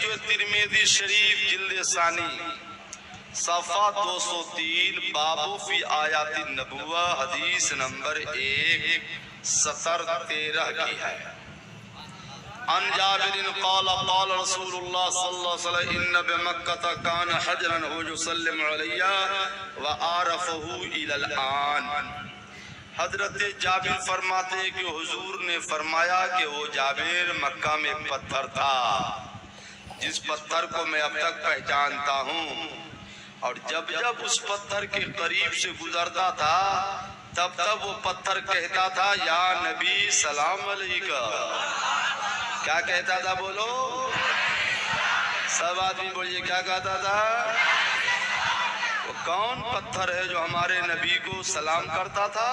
جو ترمذی شریف جلد ثانی صفحہ 203 بابو فی آیات النبوہ حدیث نمبر 1 سطر 13 کی ہے۔ عن جابر قال قال رسول اللہ صلی اللہ علیہ وسلم ان بمکہ کان حجرا هو يسلم علی وعرفه الى الان۔ حضرت جابر فرماتے ہیں کہ حضور نے فرمایا کہ وہ جابر مکہ میں پتھر تھا جس پتھر کو میں اب تک پہچانتا ہوں، اور جب جب اس پتھر کے قریب سے گزرتا تھا تب تب وہ پتھر کہتا تھا یا نبی سلام علیکہ۔ کیا کہتا تھا بولو؟ سب آدمی بولیے کیا کہتا تھا؟ وہ کون پتھر ہے جو ہمارے نبی کو سلام کرتا تھا؟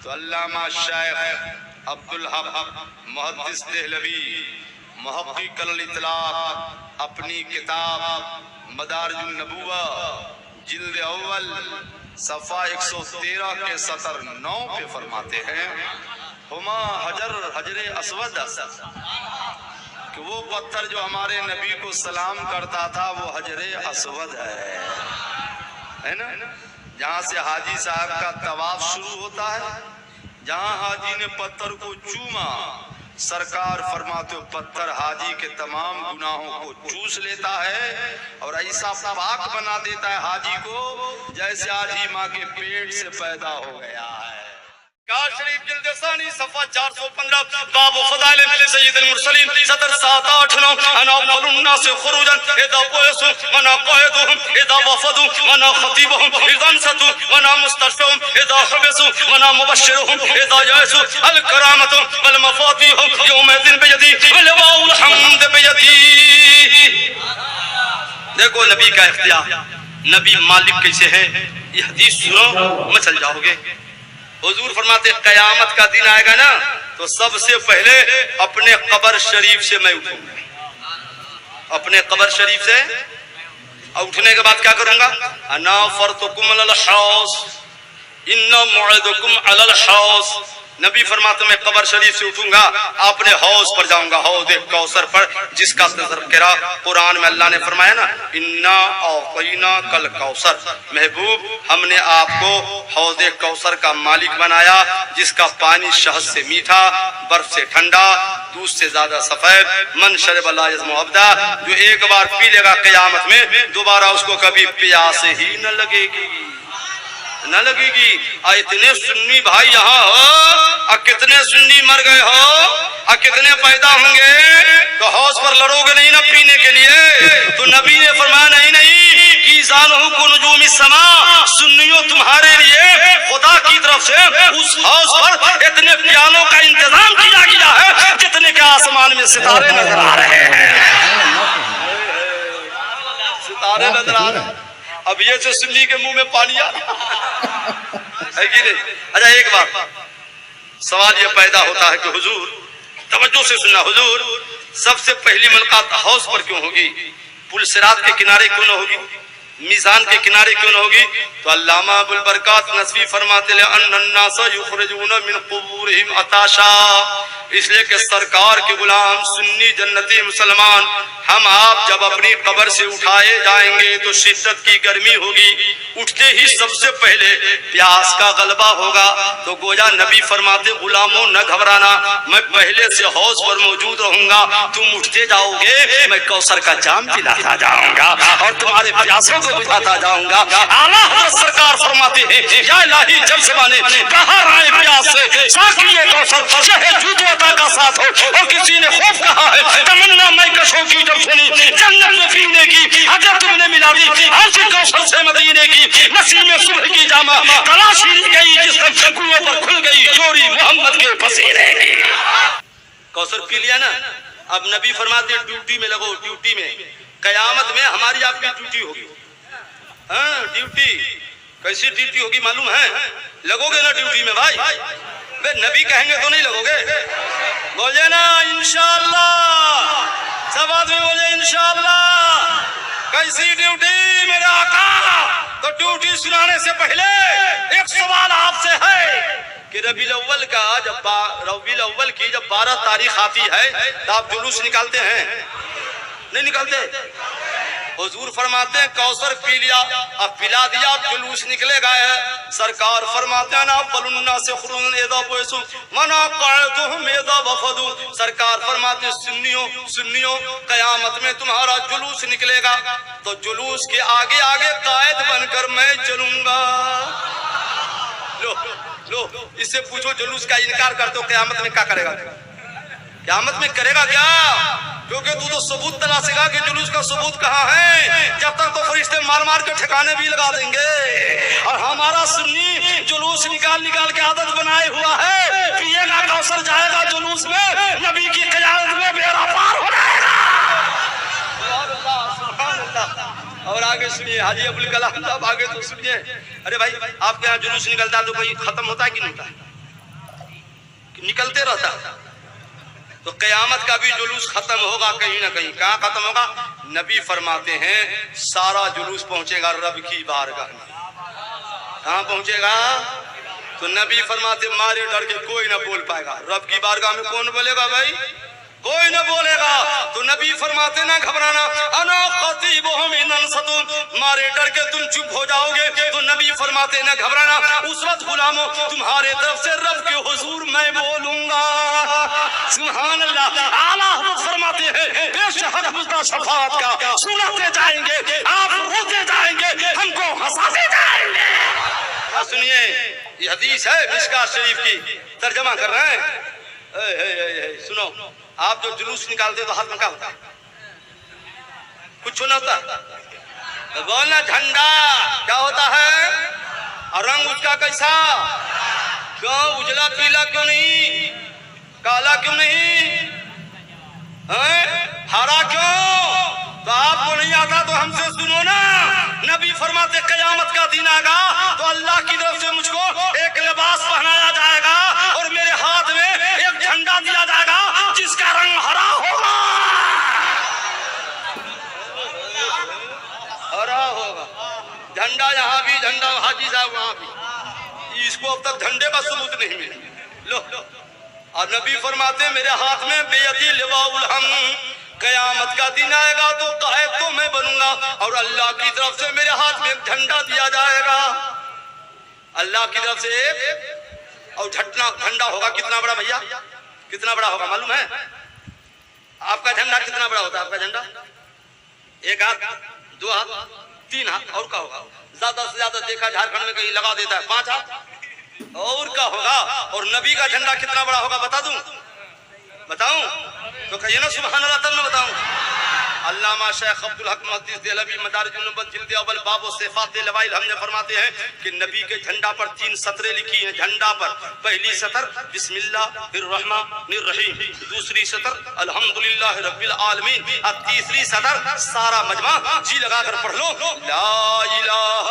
تو علامہ شیخ عبدالحق محدث دہلوی محقق الاطلاق اپنی کتاب مدارج النبوہ جلد اول صفحہ 113 کے سطر 9 پہ فرماتے ہیں ہما حجر اسود، کہ وہ پتھر جو ہمارے نبی کو سلام کرتا تھا وہ حجر اسود ہے نا، جہاں سے حاجی صاحب کا طواف شروع ہوتا ہے، جہاں حاجی نے پتھر کو چوما سرکار فرماتے ہو پتھر حاجی کے تمام گناہوں کو چوس لیتا ہے اور ایسا پاک بنا دیتا ہے حاجی کو جیسے حاجی ماں کے پیٹ سے پیدا ہو گیا ہے۔ کار شریف جلد ثانی صفحہ 415 باب فضائل سید المرسلین سطر 7-8-9 انا اول الناس خروجا اذا قیسوا وانا قائدهم اذا وفدوا وانا خطیبهم اذا انصتوا وانا مستشفعهم اذا حبسوا وانا مبشرهم اذا یأسوا الکرامة والمفاتیح یومئذ بیدی ولواء الحمد بیدی۔ دیکھو نبی کا اختیار، نبی مالک کیسے ہے، یہ حدیث سنو مچل جاؤ گے۔ حضور فرماتے قیامت کا دن آئے گا نا تو سب سے پہلے اپنے قبر شریف سے میں اٹھوں گا، اپنے قبر شریف سے اٹھنے کے بعد کیا کروں گا؟ انا فرتکم علی الحوض ان موعدکم علی الحوض۔ نبی فرماتے میں قبر شریف سے اٹھوں گا اپنے حوض پر جاؤں گا، حوض کوثر پر، جس کا تذکرہ قرآن میں اللہ نے فرمایا نا انا اعطینا کل کوثر، محبوب ہم نے آپ کو حوض کوثر کا مالک بنایا جس کا پانی شہد سے میٹھا، برف سے ٹھنڈا، دودھ سے زیادہ سفید، من شرب لا یظمأ ابدا، جو ایک بار پی لے گا قیامت میں دوبارہ اس کو کبھی پیاس ہی نہ لگے گی، نہ لگے گی۔ اتنے سنی بھائی یہاں ہو، کتنے سنی مر گئے ہو، کتنے پیدا ہوں گے، تو حوض پر لڑو گے نہیں نہ پینے کے لیے؟ تو نبی نے فرمایا نہیں کی زانہو کو نجوم السماء، سنیوں تمہارے لیے خدا کی طرف سے اس حوض پر اتنے پیالوں کا انتظام کیا گیا ہے جتنے کہ آسمان میں ستارے نظر آ رہے ہیں، ستارے نظر آ رہے ہیں۔ اب یہ جو سنی کے منہ میں پانی آ ہے کہ نہیں؟ اچھا ایک بات سوال یہ پیدا ہوتا ہے کہ حضور توجہ سے سننا، حضور سب سے پہلی ملاقات حوض پر کیوں ہوگی؟ پل صراط کے کنارے کیوں نہ ہوگی؟ میزان کے کنارے کیوں نہ ہوگی؟ تو علامہ ابو البرکات نصفی فرماتے ہیں ان الناس یخرجون من قبورہم عطاشا، اس لیے کہ سرکار کے غلام سنی جنتی مسلمان ہم آپ جب اپنی قبر سے اٹھائے جائیں گے تو شدت کی گرمی ہوگی، اٹھتے ہی سب سے پہلے پیاس کا غلبہ ہوگا، تو گویا نبی فرماتے غلاموں نہ گھبرانا، میں پہلے سے حوض پر موجود رہوں گا، تم اٹھتے جاؤ گے میں کوثر کا جام پلاتا جاؤں گا اور تمہارے پیاسوں کو بجھاتا جاؤں گا۔ اعلیٰ حضرت سرکار فرماتے ہیں یا الہی جب زمانے باہر آئے پیاس سے ساقی کوثر چاہے جھوٹ عطا کا ساتھ ہو، اور کسی نے خوف کہا ہے تمنا میں کشوں کی جب سنی جنت میں پینے کی، اگر تم نے ملا دی آج کوثر سے مدینے کی نسیم صبح کی جامع تلاشی گئی جس کنویں پر کھل گئی چوری محمد کے پسینے کی۔ کوثر پی لیا نا، اب نبی فرماتے ڈیوٹی میں لگو، ڈیوٹی میں قیامت میں ہماری آپ کی ڈیوٹی ہوگی۔ ہاں ڈیوٹی کیسی ڈیوٹی ہوگی معلوم ہے؟ لگو گے نا ڈیوٹی میں بھائی، بے نبی کہیں گے تو نہیں لگو گے، بولے نا انشاءاللہ، سب آدمی بولے انشاءاللہ۔ کیسی ڈیوٹی میرے آقا؟ تو ڈیوٹی سنانے سے پہلے ایک سوال آپ سے ہے کہ ربیع الاول کا ربیع الاول کی جب 12 تاریخ آتی ہے تو آپ جلوس نکالتے ہیں؟ نہیں نکلتے؟ حضور فرماتے ہیں کوثر پی لیا، اب پلا دیا، اب جلوس نکلے گا ہے۔ سرکار فرماتے ہیں نا فلنا سے خرون اذا بوسو منا قاعدهم اذا وفدوا، سرکار فرماتے ہیں سنیوں قیامت میں تمہارا جلوس نکلے گا تو جلوس کے آگے آگے قائد بن کر میں چلوں گا۔ لو اس سے پوچھو جلوس کا انکار کر تو قیامت میں کیا کرے گا؟ قیامت میں کرے گا کیا؟ کیونکہ تو ثبوت تلاشے گا کہ جلوس کا ثبوت کہاں ہے، جب تک تو فرشتے مار مار کے ٹھکانے بھی لگا دیں گے۔ اور ہمارا سنی جلوس نکال کے عادت بنائے ہوا ہے، پیے گا کوثر جائے گا جلوس میں، نبی کی قیادت میں بیڑا پار ہو جائے گا۔ سبحان اللہ۔ اور آگے سنیے حاجی ابوالکلام صاحب، آگے تو سنیے۔ ارے بھائی آپ کے یہاں جلوس نکلتا تو کوئی ختم ہوتا ہے کہ نہیں ہوتا ہے؟ نکلتے رہتا ہے۔ تو قیامت کا بھی جلوس ختم ہوگا کہیں نہ کہیں۔ کہاں ختم ہوگا؟ نبی فرماتے ہیں سارا جلوس پہنچے گا رب کی بارگاہ میں۔ کہاں پہنچے گا؟ تو نبی فرماتے مارے ڈر کے کوئی نہ بول پائے گا۔ رب کی بارگاہ میں کون بولے گا بھائی؟ کوئی نہ بولے گا۔ تو نبی فرماتے نہ گھبرانا، انا خطیبہم ان انصتوا، مارے ڈر کے تم چپ ہو جاؤ گے تو نبی فرماتے نہ گھبرانا، اس وقت غلاموں تمہارے طرف سے رب کے حضور میں بولوں گا۔ سبحان اللہ۔ اعلیٰ حضرت فرماتے ہیں بے شک مصطفیٰ شفاعت کا سناتے جائیں گے، آپ روتے جائیں گے، ہم کو ہنساتے جائیں گے۔ سنیے یہ حدیث ہے مشکوٰۃ شریف کی، ترجمہ کر رہے ہیں۔ سنو، آپ جو جلوس نکالتے تو ہاتھ میں کیا ہوتا ہے؟ کچھ نہ ہوتا؟ بولنا جھنڈا کیا ہوتا ہے؟ اور رنگ اس کا کیسا؟ کیوں اجلا پیلا کیوں نہیں؟ کالا کیوں نہیں؟ ہرا کیوں؟ تو آپ کو نہیں آتا تو ہم سے سنو نا۔ نبی فرماتے قیامت کا دن آئے گا تو اللہ کی طرف سے مجھ کو ایک لباس پہنایا جائے گا اور میرے ہاتھ میں ایک جھنڈا دیا جائے گا جس کا رنگ ہرا ہوگا۔ ہرا ہوگا۔ جھنڈا یہاں بھی، جھنڈا حاجی صاحب وہاں بھی، اس کو اب تک جھنڈے کا ثبوت نہیں ملا۔ لو اور نبی فرماتے میرے ہاتھ میں بیدی لواء الحمد، قیامت کا دن آئے گا تو قائد تو میں بنوں گا اور اللہ کی طرف سے میرے ہاتھ میں ایک جھنڈا دیا جائے گا۔ اللہ کی طرف سے ایک اور جھنڈا ہوگا کتنا بڑا بھیا؟ کتنا بڑا ہوگا معلوم ہے؟ آپ کا جھنڈا کتنا بڑا ہوتا ہے؟ آپ کا جھنڈا ایک ہاتھ، دو ہاتھ، تین ہاتھ، اور کا ہوگا زیادہ سے زیادہ دیکھا جھارکھنڈ میں کہیں لگا دیتا ہے 5 ہاتھ اور کا ہوگا۔ اور نبی کا جھنڈا کتنا بڑا ہوگا بتا دوں؟ بتاؤں تو کہیے نا سبحان اللہ، تب میں بتاؤں۔ علامہ شیخ عبدالحق محدث دہلوی مدارج النبوت جلد اول باب و صفات لوائل ہم نے فرماتے ہیں کہ نبی کے جھنڈا پر 3 سطریں لکھی ہیں۔ جھنڈا پر پہلی سطر بسم اللہ الرحمن الرحیم، دوسری سطر الحمدللہ رب العالمین، اور تیسری سطر سارا مجمع جی لگا کر پڑھ لو، لا الہ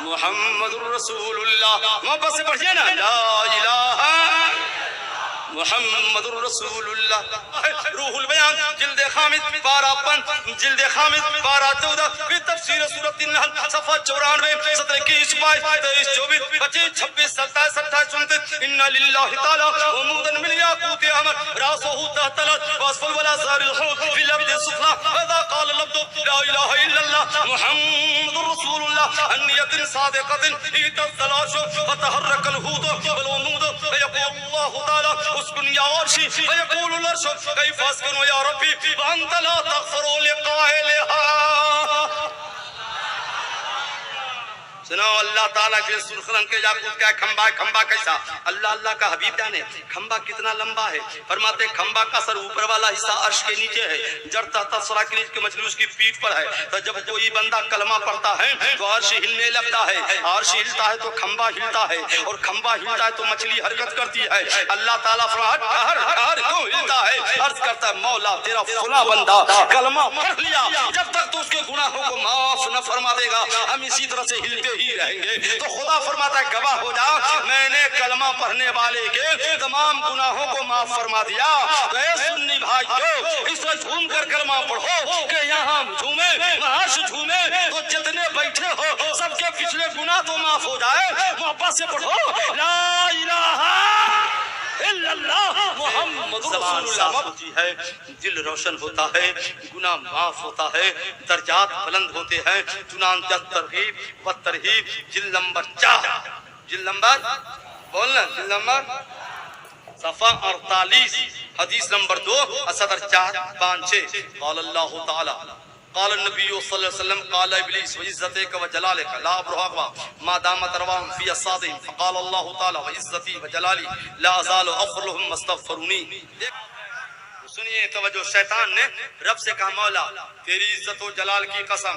محمد الرسول اللہ۔ محبت سے پڑھیے نا، لا الہ محمد الرسول اللہ۔ روح البیان جلد خامس پارہ 5، جلد خامس پارہ 14، پھر تفسیر سورۃ النحل صفحہ 94، سطر 21، 22، 23، 24، 25، 26، 27، 28، 29۔ ان للہ تعالی عمودا من یاقوت احمر راسه تحت الارض واصفل ولا زار الحوت في الابد السفلى، فاذا قال اللفظ لا اله الا الله محمد رسول الله النية صادقة اهتز العرش فتحرك الحوت والعمود فيقول الله تعالى اسكن يا عرشي فيقول العرش كيف اسكن يا ربي وانت لا تغفر لقائلها۔ سنو اللہ تعالیٰ کے سرخ رنگ کے یاقوت کا کھمبا ہے۔ کھمبا کیسا؟ اللہ اللہ کا حبیب جانے کھمبا کتنا لمبا ہے۔ فرماتے کھمبا کا سر اوپر والا حصہ عرش کے نیچے ہے، جڑ تحت سراکریج کے مچھلی اس کی پیٹھ پر ہے۔ تو جب کوئی بندہ کلمہ پڑھتا ہے تو عرش ہلنے لگتا ہے، عرش ہلتا ہے تو کھمبا ہلتا ہے، اور کھمبا ہلتا ہے تو مچھلی حرکت کرتی ہے۔ اللہ تعالیٰ ہر کیوں ہلتا ہے؟ عرض کرتا ہے مولا تیرا فلاں بندہ کلمہ پڑھ لیا، جب تک تو اس کے گناہوں کو معاف نہ فرما دے گا ہم اسی طرح سے ہلتے ہی رہیں گے۔ تو خدا فرماتا ہے گواہ ہو جا میں نے کلمہ پڑھنے والے کے تمام گناہوں کو معاف فرما دیا۔ تو اے سنی بھائیو اس طرح جھوم کر کلمہ پڑھو کہ یہاں جھومے وہاں جھومے، تو جتنے بیٹھے ہو سب کے پچھلے گناہ تو معاف ہو جائے۔ محبت سے پڑھو لا الہ الا اللہ محمد رسول اللہ ہوتی ہے، دل روشن ہوتا ہے، گناہ معاف ہوتا ہے، درجات بلند ہوتے ہیں۔ چنانچہ ترغیب و ترہیب جلد نمبر 4، جلد نمبر بولنا، جلد نمبر صفحہ 48 حدیث نمبر 2 صدر 456 قال اللہ تعالی قال النبی صلی اللہ علیہ وسلم قال ابلیس وعزتک وجلالک لا ابرح ما دامت رواهم فی اصابعهم فقال اللہ تعالی وعزتی وجلالی لا ازال اغفر لهم استغفرونی۔ سنیے توجہ، شیطان نے رب سے کہا مولا تیری عزت و جلال کی قسم،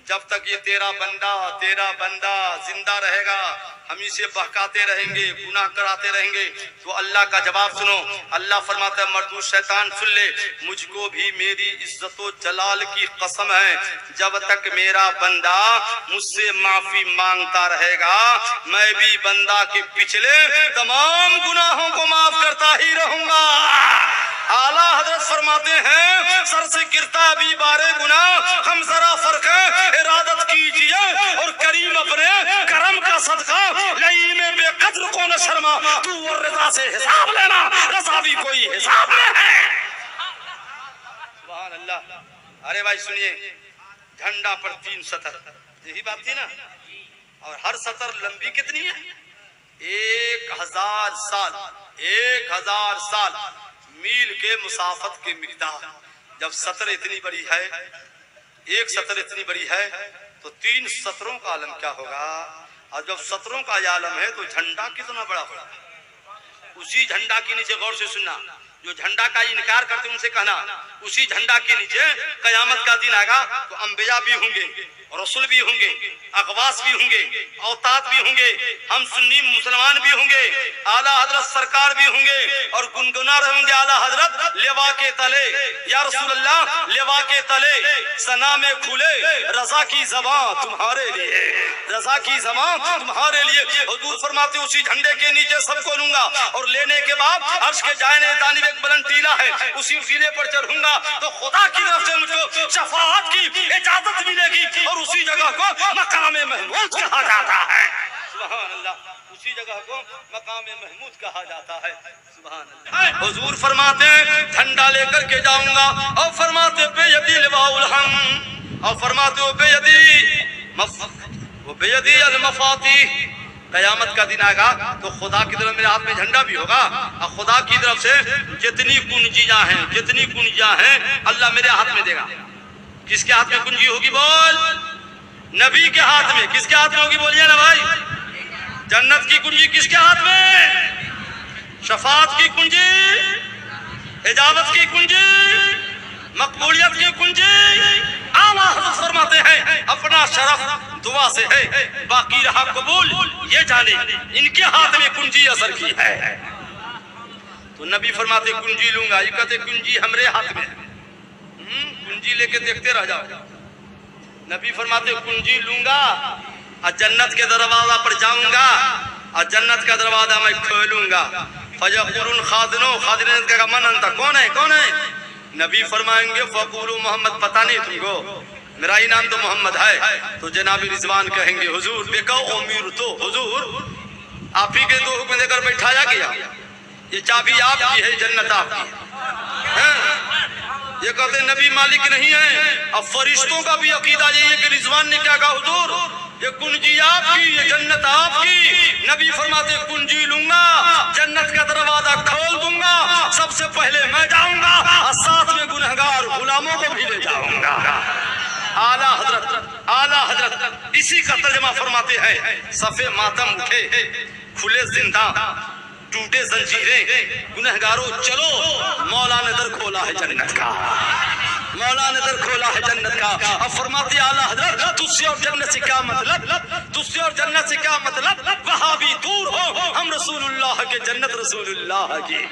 جب تک یہ تیرا بندہ زندہ رہے گا ہم اسے بہکاتے رہیں گے، گناہ کراتے رہیں گے۔ تو اللہ کا جواب سنو، اللہ فرماتا ہے مردود شیطان سن لے، مجھ کو بھی میری عزت و جلال کی قسم ہے، جب تک میرا بندہ مجھ سے معافی مانگتا رہے گا میں بھی بندہ کے پچھلے تمام گناہوں کو معاف کرتا ہی رہوں گا۔ اعلیٰ حضرت فرماتے ہیں سر سے گرتا بھی بارے گناہ ہم ذرا فرق ہے ارادت کیجئے اور کریم اپنے کرم کا صدقہ لئی میں بے قدر کو نہ شرما، تو اور رضا سے حساب لینا، رضا بھی کوئی حساب نہیں ہے۔ سبحان اللہ۔ ارے بھائی سنیے، جھنڈا پر 3 سطر، یہی بات تھی نا، اور ہر سطر لمبی کتنی ہے؟ 1000 سال، 1000 سال میل کے مسافت کے مقدار۔ جب سطر اتنی بڑی ہے، ایک سطر اتنی بڑی ہے تو 3 سطروں کا عالم کیا ہوگا؟ اور جب سطروں کا عالم ہے تو جھنڈا کتنا بڑا ہوگا؟ اسی جھنڈا کے نیچے غور سے سننا، جو جھنڈا کا انکار کرتے ہیں ان سے کہنا اسی جھنڈا کے نیچے قیامت کا دن آئے گا تو انبیاء بھی ہوں گے، رسول بھی ہوں گے، اغواس بھی ہوں گے، اوتاد بھی ہوں گے، ہم سنی مسلمان بھی ہوں گے، اعلیٰ حضرت سرکار بھی ہوں گے اور گنگنا رہیں گے اعلیٰ حضرت لوا کے تلے، یا رسول اللہ لوا کے تلے ثنا میں کھلے رضا کی زبان تمہارے لیے، رضا کی زبان تمہارے لیے۔ حضور فرماتے اسی جھنڈے کے نیچے سب کو لوں گا اور لینے کے بعد عرش کے جائنے جانب ایک بلند ٹیلا ہے، اسی ٹیلے پر چڑھوں گا تو خدا کی طرف سے مجھ کو شفاعت کی اجازت ملے گی اور اسی جگہ کو مقام محمود کہا جاتا ہے۔ سبحان اللہ، اسی جگہ کو مقام محمود کہا جاتا ہے۔ سبحان اللہ۔ حضور فرماتے ہیں جھنڈا لے کر کے جاؤں گا اور فرماتے بے یدی لواء الحمد، اور فرماتے ہو بے یدی المفاتیح، قیامت کا دن آئے گا تو خدا کی طرف میرے ہاتھ میں جھنڈا بھی ہوگا اور خدا کی طرف سے جتنی کنجیاں ہیں اللہ میرے ہاتھ میں دے گا۔ کس کے ہاتھ میں کنجی ہوگی؟ بول، نبی کے ہاتھ میں۔ کس کے ہاتھ میں ہوگی؟ بولیے نا بھائی۔ جنت کی کنجی کس کے ہاتھ میں؟ شفاعت کی کنجی، اجابت کی کنجی، مقبولیت کی کنجی اعلیٰ حضرت فرماتے ہیں اپنا شرف دعا سے ہے، باقی رہا قبول یہ جانے ان کے ہاتھ میں کنجی اثر کی ہے۔ تو نبی فرماتے کنجی لوں گا، یہ کہتے کنجی ہمارے ہاتھ میں ہے، کنجی لے کے دیکھتے رہ جاؤ۔ نبی فرماتے کنجی لوں گا اور جنت کے دروازہ پر جاؤں گا اور جنت کا دروازہ میں کھولوں گا، فیقولون خازنو، خازن نے کہا من انت، کون ہے؟ نبی فرمائیں گے فقولو محمد، پتہ نہیں تم کو، میرا ہی نام تو محمد ہے۔ تو جناب رضوان کہیں گے حضور دیکھو امیر تو حضور آپ ہی کے 2 حکم دے کر بیٹھایا گیا، یہ چابی آپ کی ہے، جنت آپ کی ہے۔ یہ کہتے ہیں نبی مالک نہیں ہے، اب فرشتوں کا بھی عقیدہ یہی ہے کہ رضوان نے کیا کہا حضور یہ کنجی آپ کی، یہ جنت آپ کی۔ نبی فرماتے کنجی لوں گا، جنت کا دروازہ کھول دوں گا، سب سے پہلے میں جاؤں گا اور ساتھ میں گنہگار غلاموں کو بھی لے جاؤں گا۔ اعلیٰ حضرت اسی کا ترجمہ فرماتے ہیں صفے ماتم اٹھے، کھلے زندہ، ٹوٹے زنجیریں، گنہگاروں چلو، مولا نے در کھولا ہے جنت کا، مولا نے در کھولا ہے جنت کا۔ اب فرماتے اعلیٰ حضرت تجھ سے اور جنت سے کیا مطلب، تجھ سے اور جنت سے کیا مطلب، وہاں بھی دور ہو ہم رسول اللہ کے، جنت رسول اللہ کی۔